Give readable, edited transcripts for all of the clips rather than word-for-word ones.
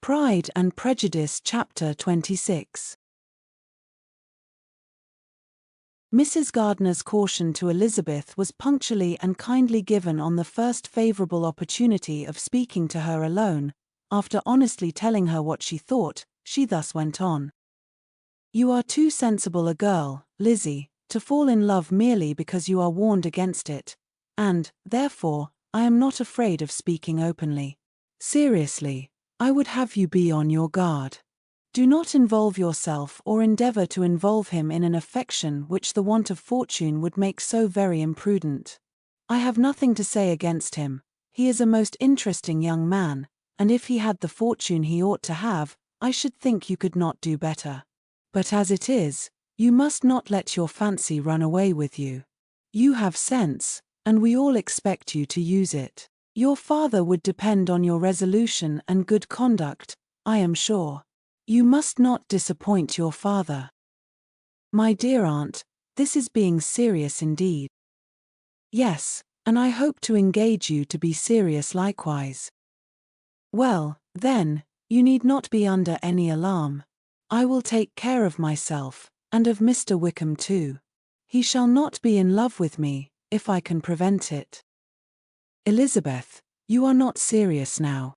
Pride and Prejudice Chapter 26. Mrs. Gardiner's caution to Elizabeth was punctually and kindly given on the first favourable opportunity of speaking to her alone. After honestly telling her what she thought, she thus went on. "You are too sensible a girl, Lizzie, to fall in love merely because you are warned against it, and, therefore, I am not afraid of speaking openly. Seriously, I would have you be on your guard. Do not involve yourself or endeavour to involve him in an affection which the want of fortune would make so very imprudent. I have nothing to say against him. He is a most interesting young man, and if he had the fortune he ought to have, I should think you could not do better. But as it is, you must not let your fancy run away with you. You have sense, and we all expect you to use it. Your father would depend on your resolution and good conduct, I am sure. You must not disappoint your father." "My dear aunt, this is being serious indeed." "Yes, and I hope to engage you to be serious likewise." "Well, then, you need not be under any alarm. I will take care of myself, and of Mr. Wickham too. He shall not be in love with me, if I can prevent it." "Elizabeth, you are not serious now."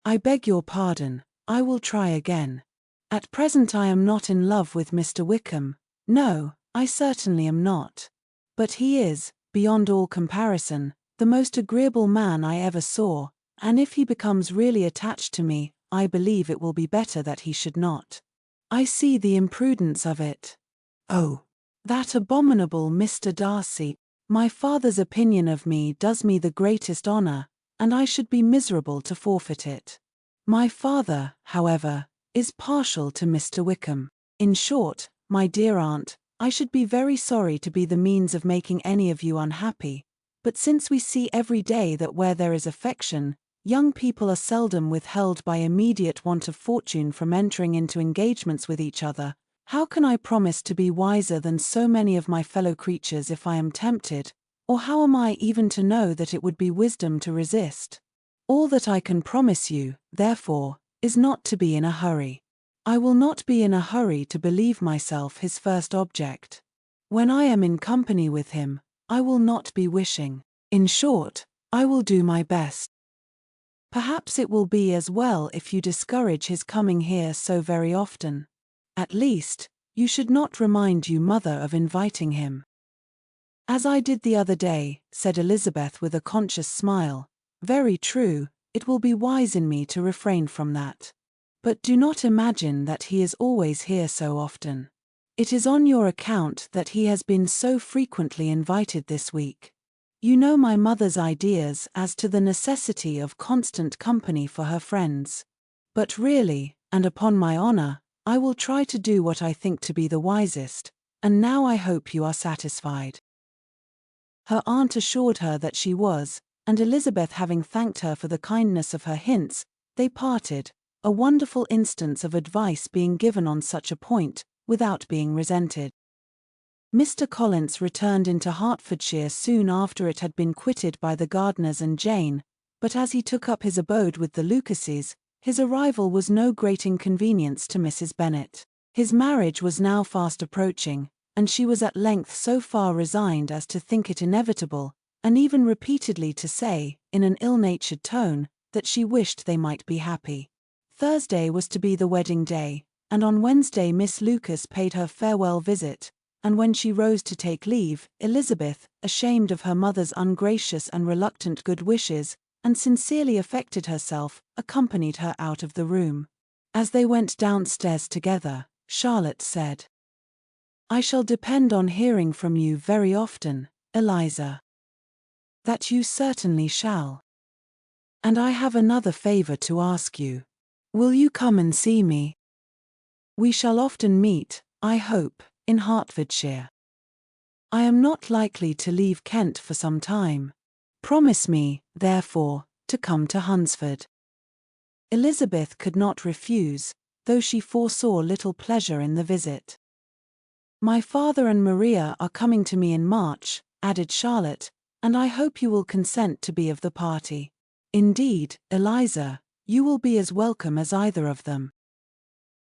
"I beg your pardon, I will try again. At present I am not in love with Mr. Wickham. No, I certainly am not. But he is, beyond all comparison, the most agreeable man I ever saw, and if he becomes really attached to me, I believe it will be better that he should not. I see the imprudence of it. Oh, that abominable Mr. Darcy! My father's opinion of me does me the greatest honor, and I should be miserable to forfeit it. My father, however, is partial to Mr. Wickham. In short, my dear aunt, I should be very sorry to be the means of making any of you unhappy, but since we see every day that where there is affection, young people are seldom withheld by immediate want of fortune from entering into engagements with each other, how can I promise to be wiser than so many of my fellow creatures if I am tempted, or how am I even to know that it would be wisdom to resist? All that I can promise you, therefore, is not to be in a hurry. I will not be in a hurry to believe myself his first object. When I am in company with him, I will not be wishing. In short, I will do my best. Perhaps it will be as well if you discourage his coming here so very often. At least, you should not remind your mother of inviting him." "As I did the other day," said Elizabeth with a conscious smile. "Very true, it will be wise in me to refrain from that. But do not imagine that he is always here so often. It is on your account that he has been so frequently invited this week. You know my mother's ideas as to the necessity of constant company for her friends. But really, and upon my honor, I will try to do what I think to be the wisest, and now I hope you are satisfied." Her aunt assured her that she was, and Elizabeth having thanked her for the kindness of her hints, they parted, a wonderful instance of advice being given on such a point, without being resented. Mr. Collins returned into Hertfordshire soon after it had been quitted by the Gardiners and Jane, but as he took up his abode with the Lucases, his arrival was no great inconvenience to Mrs. Bennet. His marriage was now fast approaching, and she was at length so far resigned as to think it inevitable, and even repeatedly to say, in an ill-natured tone, that she wished they might be happy. Thursday was to be the wedding day, and on Wednesday Miss Lucas paid her farewell visit, and when she rose to take leave, Elizabeth, ashamed of her mother's ungracious and reluctant good wishes, and sincerely affected herself, accompanied her out of the room. As they went downstairs together, Charlotte said, "I shall depend on hearing from you very often, Eliza." "That you certainly shall. And I have another favor to ask you. Will you come and see me? We shall often meet, I hope, in Hertfordshire. I am not likely to leave Kent for some time. Promise me, therefore, to come to Hunsford." Elizabeth could not refuse, though she foresaw little pleasure in the visit. "My father and Maria are coming to me in March," added Charlotte, "and I hope you will consent to be of the party. Indeed, Eliza, You will be as welcome as either of them."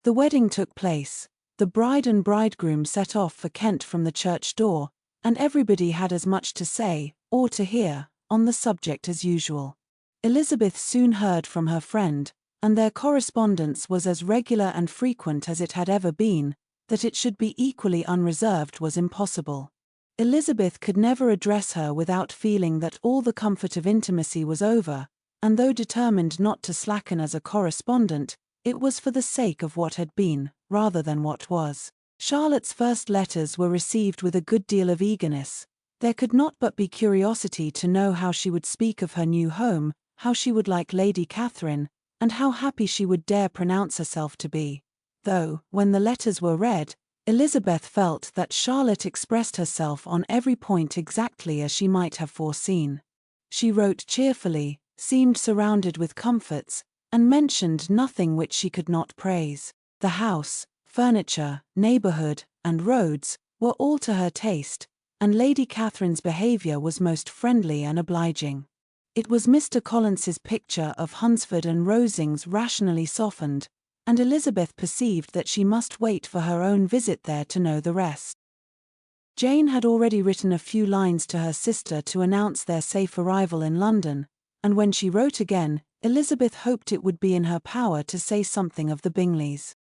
The wedding took place. The bride and bridegroom set off for Kent from the church door, and everybody had as much to say, or to hear, on the subject as usual. Elizabeth soon heard from her friend, and their correspondence was as regular and frequent as it had ever been. That it should be equally unreserved was impossible. Elizabeth could never address her without feeling that all the comfort of intimacy was over, and though determined not to slacken as a correspondent, it was for the sake of what had been, rather than what was. Charlotte's first letters were received with a good deal of eagerness. There could not but be curiosity to know how she would speak of her new home, how she would like Lady Catherine, and how happy she would dare pronounce herself to be. Though, when the letters were read, Elizabeth felt that Charlotte expressed herself on every point exactly as she might have foreseen. She wrote cheerfully, seemed surrounded with comforts, and mentioned nothing which she could not praise. The house, furniture, neighborhood, and roads were all to her taste, and Lady Catherine's behavior was most friendly and obliging. It was Mr. Collins's picture of Hunsford and Rosings rationally softened, and Elizabeth perceived that she must wait for her own visit there to know the rest. Jane had already written a few lines to her sister to announce their safe arrival in London, and when she wrote again, Elizabeth hoped it would be in her power to say something of the Bingleys.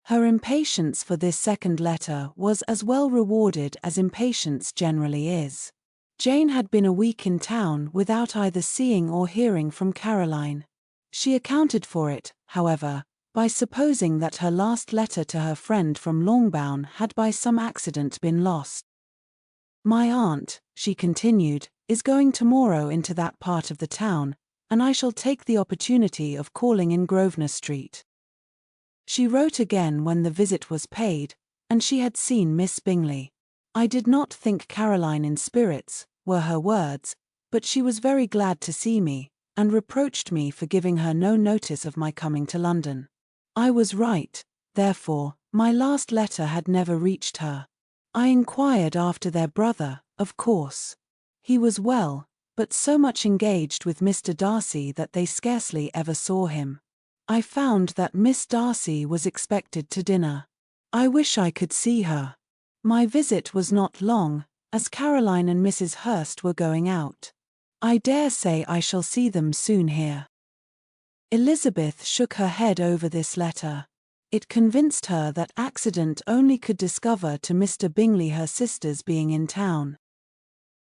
Her impatience for this second letter was as well rewarded as impatience generally is. Jane had been a week in town without either seeing or hearing from Caroline. She accounted for it, however, by supposing that her last letter to her friend from Longbourn had by some accident been lost. "My aunt," she continued, "is going tomorrow into that part of the town, and I shall take the opportunity of calling in Grosvenor Street." She wrote again when the visit was paid, and she had seen Miss Bingley. "I did not think Caroline in spirits," were her words, "but she was very glad to see me, and reproached me for giving her no notice of my coming to London. I was right, therefore, my last letter had never reached her. I inquired after their brother, of course. He was well, but so much engaged with Mr. Darcy that they scarcely ever saw him. I found that Miss Darcy was expected to dinner. I wish I could see her. My visit was not long, as Caroline and Mrs. Hurst were going out. I dare say I shall see them soon here." Elizabeth shook her head over this letter. It convinced her that accident only could discover to Mr. Bingley her sister's being in town.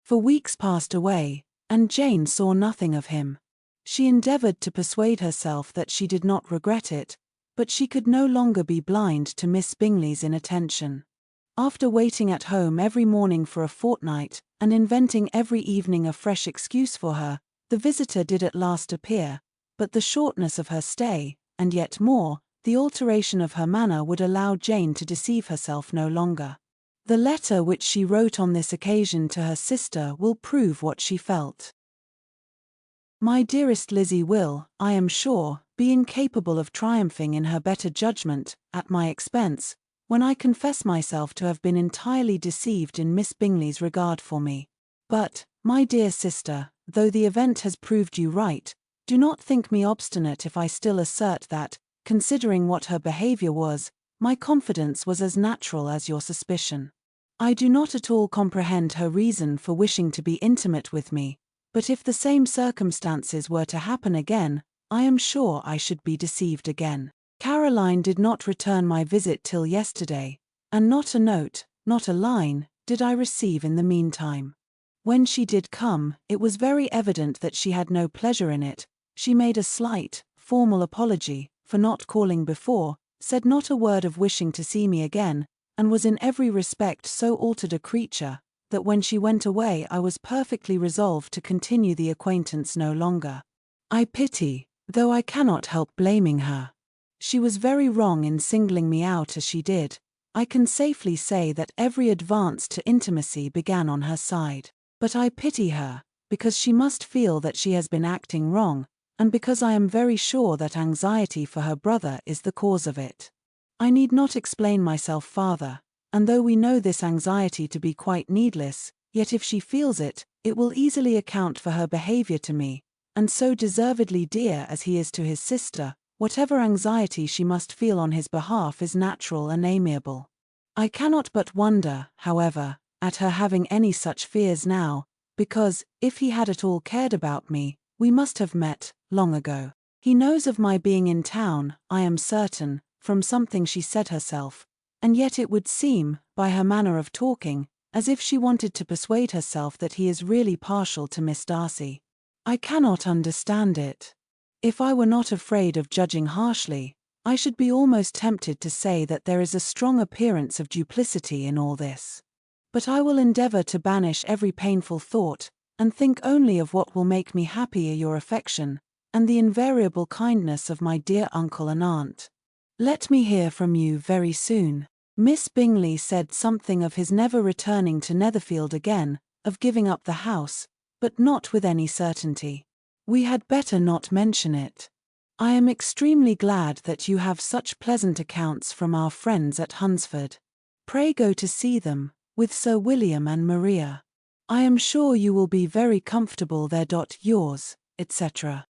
For weeks passed away, and Jane saw nothing of him. She endeavored to persuade herself that she did not regret it, but she could no longer be blind to Miss Bingley's inattention. After waiting at home every morning for a fortnight, and inventing every evening a fresh excuse for her, the visitor did at last appear, but the shortness of her stay, and yet more, the alteration of her manner would allow Jane to deceive herself no longer. The letter which she wrote on this occasion to her sister will prove what she felt. "My dearest Lizzie will, I am sure, be incapable of triumphing in her better judgment, at my expense, when I confess myself to have been entirely deceived in Miss Bingley's regard for me. But, my dear sister, though the event has proved you right, do not think me obstinate if I still assert that, considering what her behavior was, my confidence was as natural as your suspicion. I do not at all comprehend her reason for wishing to be intimate with me, but if the same circumstances were to happen again, I am sure I should be deceived again. Caroline did not return my visit till yesterday, and not a note, not a line, did I receive in the meantime. When she did come, it was very evident that she had no pleasure in it. She made a slight, formal apology for not calling before, said not a word of wishing to see me again, and was in every respect so altered a creature, that when she went away I was perfectly resolved to continue the acquaintance no longer. I pity, though I cannot help blaming her. She was very wrong in singling me out as she did. I can safely say that every advance to intimacy began on her side. But I pity her, because she must feel that she has been acting wrong, and because I am very sure that anxiety for her brother is the cause of it. I need not explain myself farther, and though we know this anxiety to be quite needless, yet if she feels it, it will easily account for her behavior to me, and so deservedly dear as he is to his sister, whatever anxiety she must feel on his behalf is natural and amiable. I cannot but wonder, however, at her having any such fears now, because, if he had at all cared about me, we must have met, long ago. He knows of my being in town, I am certain, from something she said herself, and yet it would seem, by her manner of talking, as if she wanted to persuade herself that he is really partial to Miss Darcy. I cannot understand it. If I were not afraid of judging harshly, I should be almost tempted to say that there is a strong appearance of duplicity in all this. But I will endeavor to banish every painful thought, and think only of what will make me happy, your affection, and the invariable kindness of my dear uncle and aunt. Let me hear from you very soon. Miss Bingley said something of his never returning to Netherfield again, of giving up the house, but not with any certainty. We had better not mention it. I am extremely glad that you have such pleasant accounts from our friends at Hunsford. Pray go to see them, with Sir William and Maria. I am sure you will be very comfortable there. Yours, etc.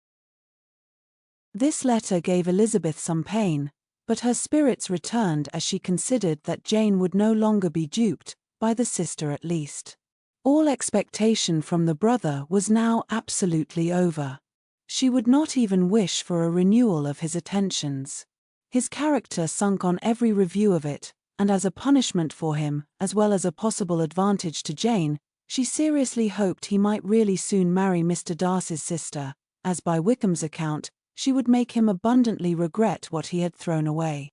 This letter gave Elizabeth some pain, but her spirits returned as she considered that Jane would no longer be duped, by the sister at least. All expectation from the brother was now absolutely over. She would not even wish for a renewal of his attentions. His character sunk on every review of it, and as a punishment for him, as well as a possible advantage to Jane, she seriously hoped he might really soon marry Mr. Darcy's sister, as by Wickham's account, she would make him abundantly regret what he had thrown away.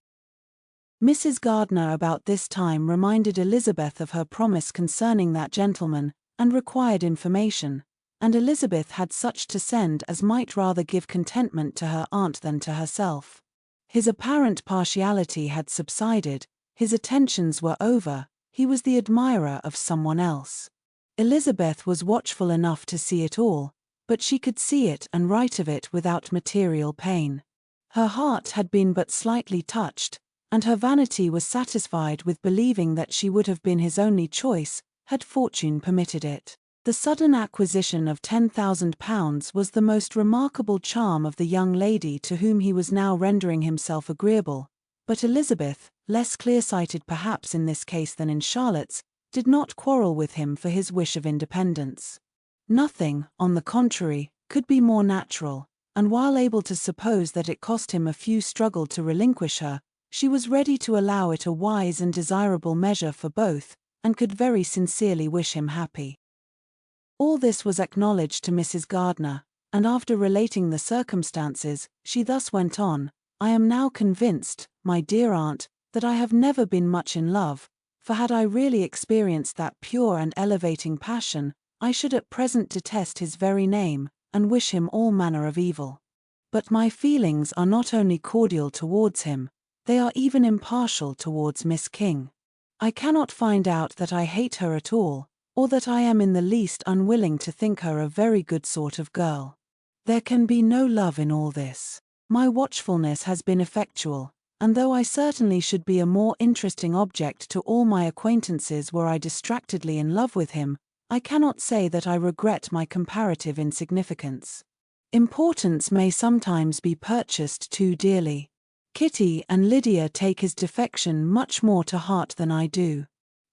Mrs. Gardiner about this time reminded Elizabeth of her promise concerning that gentleman, and required information, and Elizabeth had such to send as might rather give contentment to her aunt than to herself. His apparent partiality had subsided, his attentions were over, he was the admirer of someone else. Elizabeth was watchful enough to see it all, but she could see it and write of it without material pain. Her heart had been but slightly touched, and her vanity was satisfied with believing that she would have been his only choice, had fortune permitted it. The sudden acquisition of £10,000 was the most remarkable charm of the young lady to whom he was now rendering himself agreeable, but Elizabeth, less clear-sighted perhaps in this case than in Charlotte's, did not quarrel with him for his wish of independence. Nothing, on the contrary, could be more natural, and while able to suppose that it cost him a few struggle to relinquish her, she was ready to allow it a wise and desirable measure for both, and could very sincerely wish him happy. All this was acknowledged to Mrs. Gardiner, and after relating the circumstances, she thus went on: I am now convinced, my dear aunt, that I have never been much in love, for had I really experienced that pure and elevating passion, I should at present detest his very name, and wish him all manner of evil. But my feelings are not only cordial towards him, they are even impartial towards Miss King. I cannot find out that I hate her at all, or that I am in the least unwilling to think her a very good sort of girl. There can be no love in all this. My watchfulness has been effectual, and though I certainly should be a more interesting object to all my acquaintances were I distractedly in love with him, I cannot say that I regret my comparative insignificance. Importance may sometimes be purchased too dearly. Kitty and Lydia take his defection much more to heart than I do.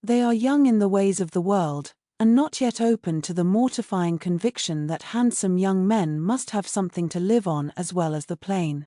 They are young in the ways of the world, and not yet open to the mortifying conviction that handsome young men must have something to live on as well as the plain.